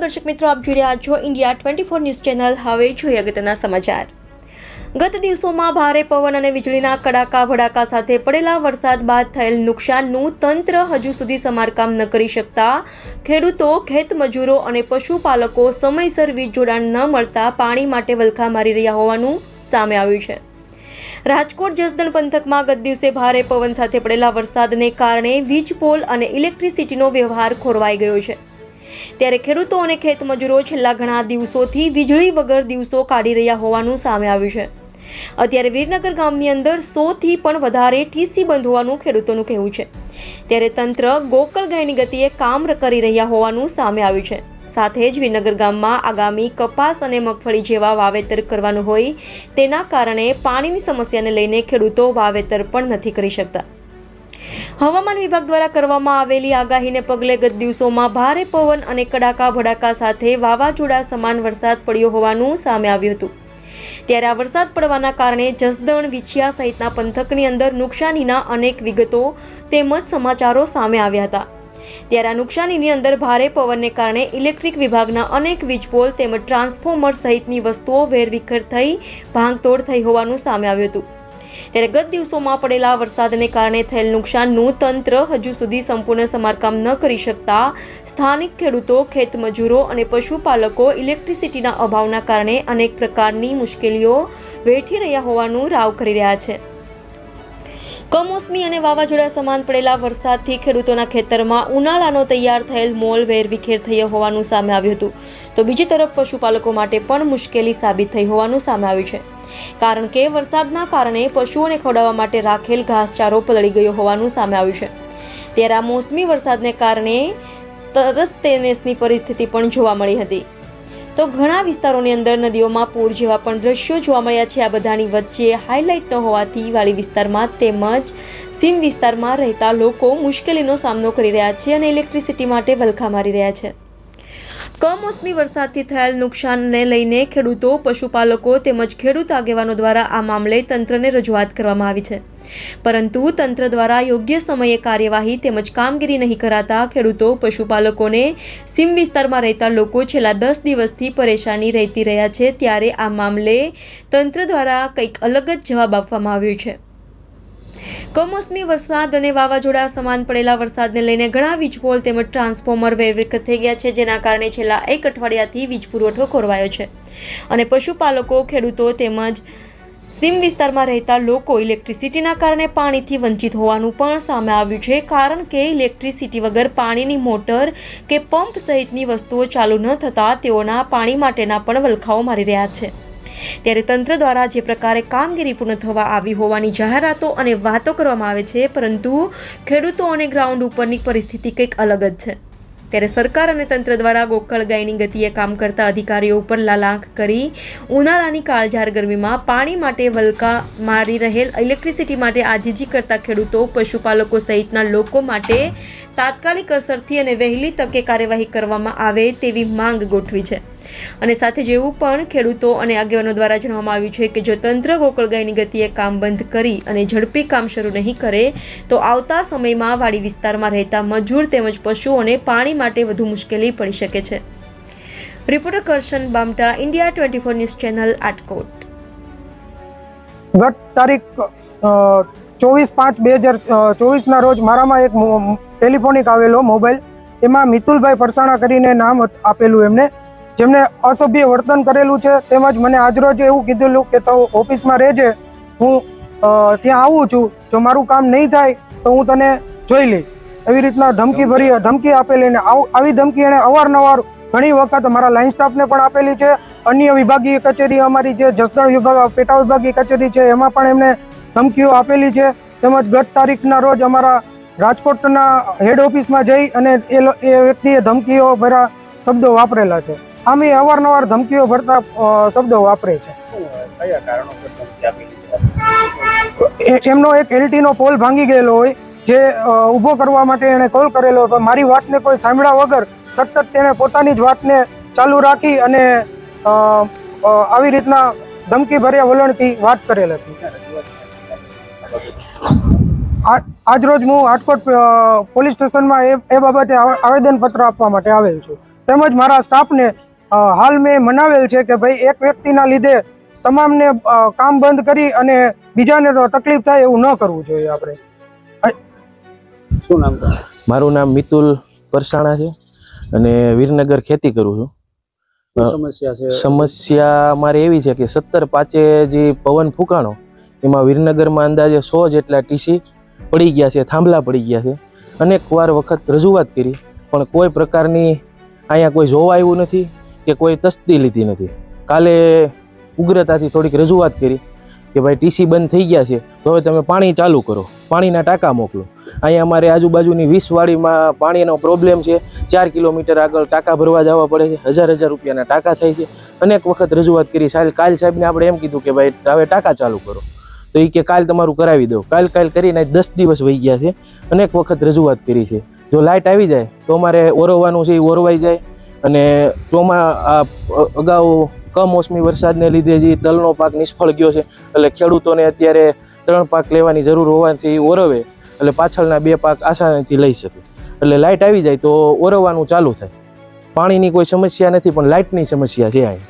દર્શક મિત્રો, આપ જોઈ રહ્યા છો ઇન્ડિયા 24 ન્યૂઝ ચેનલ। હવે જોઈએ અગત્યના સમાચાર। ગત દિવસોમાં ભારે પવન અને વીજળીના કડાકા ભડાકા સાથે પડેલા વરસાદ બાદ થયેલ નુકસાનનું તંત્ર હજુ સુધી સમારકામ ન કરી શકતા ખેડૂતો, ખેતમજૂરો અને પશુપાલકો સમયસર વીજ જોડાણ ન મળતા પાણી માટે વલખા મારી રહ્યા હોવાનું સામે આવ્યું છે। રાજકોટ જસદણ પંથકમાં ગત દિવસે ભારે પવન સાથે પડેલા વરસાદને કારણે વીજ પોલ અને ઇલેક્ટ્રિસિટીનો વ્યવહાર ખોરવાઈ ગયો છે। ત્યારે ખેડૂતો અને ખેતમજૂરો છેલ્લા ઘણા દિવસોથી વીજળી વગર દિવસો કાઢી રહ્યા હોવાનું સામે આવ્યું છે। અત્યારે વીરનગર ગામની અંદર 100 થી પણ વધારે ટીસી બંધ હોવાનું ખેડૂતોનું કહેવું છે। ત્યારે તંત્ર ગોકળગાયની ગતિએ કામ કરી રહ્યા હોવાનું સામે આવ્યું છે। સાથે જ વીરનગર ગામમાં આગામી કપાસ અને મગફળી જેવા વાવેતર કરવાનું હોય તેના કારણે પાણીની સમસ્યાને લઈને ખેડૂતો વાવેતર પણ નથી કરી શકતા। હવામાન વિભાગ દ્વારા કરવામાં આવેલી આગાહીને પગલે ગત દિવસોમાં ભારે પવન અને કડાકા ભડાકા સાથે વાવાઝોડા સમાન વરસાદ પડ્યો હોવાનું સામે આવ્યું હતું। ત્યારે આ વરસાદ પડવાના કારણે જસદણ, વિછિયા સહિતના પંથકની અંદર નુકસાનીના અનેક વિગતો તેમજ સમાચારો સામે આવ્યા હતા। ત્યારે આ નુકસાનીની અંદર ભારે પવનને કારણે ઇલેક્ટ્રિક વિભાગના અનેક વીજપોલ તેમજ ટ્રાન્સફોર્મર સહિતની વસ્તુઓ વેરવિખેર થઈ ભાંગતોડ થઈ હોવાનું સામે આવ્યું હતું। ત્યારે ગત દિવસોમાં પડેલા વરસાદને કારણે થયેલ નુકસાનનું તંત્ર હજુ સુધી સંપૂર્ણ સમારકામ ન કરી શકતા સ્થાનિક ખેડૂતો, ખેતમજૂરો અને પશુપાલકો ઇલેક્ટ્રિસિટીના અભાવના કારણે અનેક પ્રકારની મુશ્કેલીઓ વેઠી રહ્યા હોવાનું રાવ કરી રહ્યા છે। કમોસમી અને વાવાઝોડા સમાન પડેલા વરસાદથી ખેડૂતોના ખેતરમાં ઉનાળાનો તૈયાર થયેલ મોલ વેરવિખેર થયો હોવાનું સામે આવ્યું હતું, તો બીજી તરફ પશુપાલકો માટે પણ મુશ્કેલી સાબિત થઈ હોવાનું સામે આવ્યું છે। કારણ કે વરસાદના કારણે પશુઓને ખવડાવવા માટે રાખેલ ઘાસચારો પલળી ગયો હોવાનું સામે આવ્યું છે। ત્યારે આ મોસમી વરસાદને કારણે તરસતેનેસની પરિસ્થિતિ પણ જોવા મળી હતી, તો ઘણા વિસ્તારોની અંદર નદીઓમાં પૂર જેવા પણ દ્રશ્યો જોવા મળ્યા છે। આ બધાની વચ્ચે હાઈલાઇટ ન હોવાથી વાડી વિસ્તારમાં તેમજ સીમ વિસ્તારમાં રહેતા લોકો મુશ્કેલીનો સામનો કરી રહ્યા છે અને ઇલેક્ટ્રિસિટી માટે વલખા મારી રહ્યા છે। કમોસમી વરસાદથી થયેલ નુકસાનને લઈને ખેડૂતો, પશુપાલકો તેમજ ખેડૂત આગેવાનો દ્વારા આ મામલે તંત્રને રજૂઆત કરવામાં આવી છે, પરંતુ તંત્ર દ્વારા યોગ્ય સમયે કાર્યવાહી તેમજ કામગીરી નહીં કરાતા ખેડૂતો, પશુપાલકોને સીમ વિસ્તારમાં રહેતા લોકો છેલ્લા 10 દિવસથી પરેશાની રહેતી રહ્યા છે। ત્યારે આ મામલે તંત્ર દ્વારા કંઈક અલગ જ જવાબ આપવામાં આવ્યો છે। કમોસમી વરસાદ અને વાવાઝોડા સમાન પડેલા વરસાદને લઈને ઘણા વીજપોલ તેમજ ટ્રાન્સફોર્મર વેરવિખેર થઈ ગયા છે, જેના કારણે છેલ્લા 1 અઠવાડિયાથી વીજ પુરવઠો ખોરવાયો છે અને પશુપાલકો, ખેડૂતો તેમજ સીમ વિસ્તારમાં રહેતા લોકો ઇલેક્ટ્રિસિટીના કારણે પાણીથી વંચિત હોવાનું પણ સામે આવ્યું છે। કારણ કે ઇલેક્ટ્રિસિટી વગર પાણીની મોટર કે પંપ સહિતની વસ્તુઓ ચાલુ ન થતા તેઓના પાણી માટેના પણ વલખાઓ મારી રહ્યા છે। ત્યારે તંત્ર દ્વારા જે પ્રકારે કામગીરી પૂર્ણ થવા આવી હોવાની જાહેરાતો અને વાતો કરવામાં આવે છે, પરંતુ ખેડૂતો અને ગ્રાઉન્ડ ઉપરની પરિસ્થિતિ કંઈક અલગ જ છે। ત્યારે સરકાર અને તંત્ર દ્વારા ગોકળગાયની ગતિએ કામ કરતા અધિકારીઓ ઉપર લાલાંખ કરી ઉનાળાની કાળઝાળ ગરમીમાં પાણી માટે વલખા મારી રહેલ ઇલેક્ટ્રિસિટી માટે આજીજી કરતા ખેડૂતો, પશુપાલકો સહિતના લોકો માટે તાત્કાલિક અસરથી અને વહેલી તકે કાર્યવાહી કરવામાં આવે તેવી માંગ ગોઠવી છે। અને સાથે જેવું પણ ખેડૂતો અને આગેવાનો દ્વારા જણાવવામાં આવ્યું છે કે જો તંત્ર ગોકળગાયની ગતિએ કામ બંધ કરી અને ઝડપી કામ શરૂ નહીં કરે તો આવતા સમયમાં વાડી વિસ્તારમાં રહેતા મજૂર તેમજ પશુઓને પાણી માટે વધુ મુશ્કેલી પડી શકે છે। Reporter Karshan Bamta, India 24 news channel, Rajkot. ગત તારીખ 24/5/2024 ના રોજ મારામાં એક ટેલિફોનિક આવેલો મોબાઈલ, એમાં મિતુલભાઈ પરસાણા કરીને નામ આપેલું એમને, જેમને અસભ્ય વર્તન કરેલું છે, તેમજ મને આજરોજ એવું કીધેલું કે તો ઓફિસમાં રહેજે, હું ત્યાં આવું છું, જો મારું કામ નહીં થાય તો હું તને જોઈ લઈશ, એવી રીતના ધમકી આપેલી। ને આવી ધમકી એણે અવારનવાર ઘણી વખત અમારા લાઇન સ્ટાફને પણ આપેલી છે। અન્ય વિભાગીય કચેરી અમારી જે જસદણ વિભાગ પેટા વિભાગીય કચેરી છે એમાં પણ એમને ધમકીઓ આપેલી છે। તેમજ ગત તારીખના રોજ અમારા રાજકોટના હેડ ઓફિસમાં જઈ અને એ વ્યક્તિએ ધમકીઓ ભર્યા શબ્દો વાપરેલા છે। આમ એ અવારનવાર ધમકીઓ ભરતા શબ્દો વાપરે છે। એમનો એક એલટીનો પોલ ભાંગી ગયેલો હોય, જે ઊભો કરવા માટે એણે કોલ કરેલો, પણ મારી વાતને કોઈ સાંભળ્યા વગર સતત તેણે પોતાની જ વાતને ચાલુ રાખી અને આવી રીતના ધમકી ભર્યા વલણથી વાત કરેલ હતી। આજરોજ હું રાજકોટ પોલીસ સ્ટેશનમાં એ બાબતે આવેદનપત્ર આપવા માટે આવેલ છું। તેમજ મારા સ્ટાફને હાલ મેં મનાવેલ છે કે ભાઈ એક વ્યક્તિના લીધે તમામને કામ બંધ કરી અને બીજાને તો તકલીફ થાય એવું ન કરવું જોઈએ આપણે. શું નામ છે? મારું નામ મિતુલ પરસાણા છે અને વિરનગર ખેતી કરું છું. શું સમસ્યા છે? સમસ્યા મારે એવી છે કે 17/5 જે પવન ફૂંકાણો એમાં વિરનગરમાં અંદાજે 100 જેટલા ટીસી પડી ગયા છે, થાંભલા પડી ગયા છે. અનેક વાર વખત રજૂઆત કરી પણ કોઈ પ્રકારની અહીંયા કોઈ જોવા આવ્યું નથી કે કોઈ તસ્દી લીધી નથી. કાલે ઉગ્રતાથી થોડીક રજૂઆત કરી કે ભાઈ ટીસી બંધ થઈ ગયા છે તો હવે તમે પાણી ચાલુ કરો, પાણીના ટાંકા મોકલો. અહીંયા અમારે આજુબાજુની 20 વાડીમાં પાણીનો પ્રોબ્લેમ છે. 4 કિલોમીટર આગળ ટાંકા ભરવા જવા પડે છે, 1000 રૂપિયાના ટાંકા થાય છે. અનેક વખત રજૂઆત કરી. કાલ સાહેબને આપણે એમ કીધું કે ભાઈ હવે ટાંકા ચાલુ કરો, તો એ કે કાલ તમારું કરાવી દો. કાલ કરીને 10 દિવસ વહી ગયા છે. અનેક વખત રજૂઆત કરી છે. જો લાઇટ આવી જાય તો અમારે ઓરવવાનું છે એ ઓરવાઈ જાય. અને અગાઉ કમોસમી વરસાદને લીધે જે તલનો પાક નિષ્ફળ ગયો છે એટલે ખેડૂતોને અત્યારે 3 પાક લેવાની જરૂર હોવાથી ઓરવે એટલે પાછળના 2 પાક આસાનીથી લઈ શકે. એટલે લાઇટ આવી જાય તો ઓરવવાનું ચાલુ થાય. પાણીની કોઈ સમસ્યા નથી પણ લાઇટની સમસ્યા છે અહીંયા.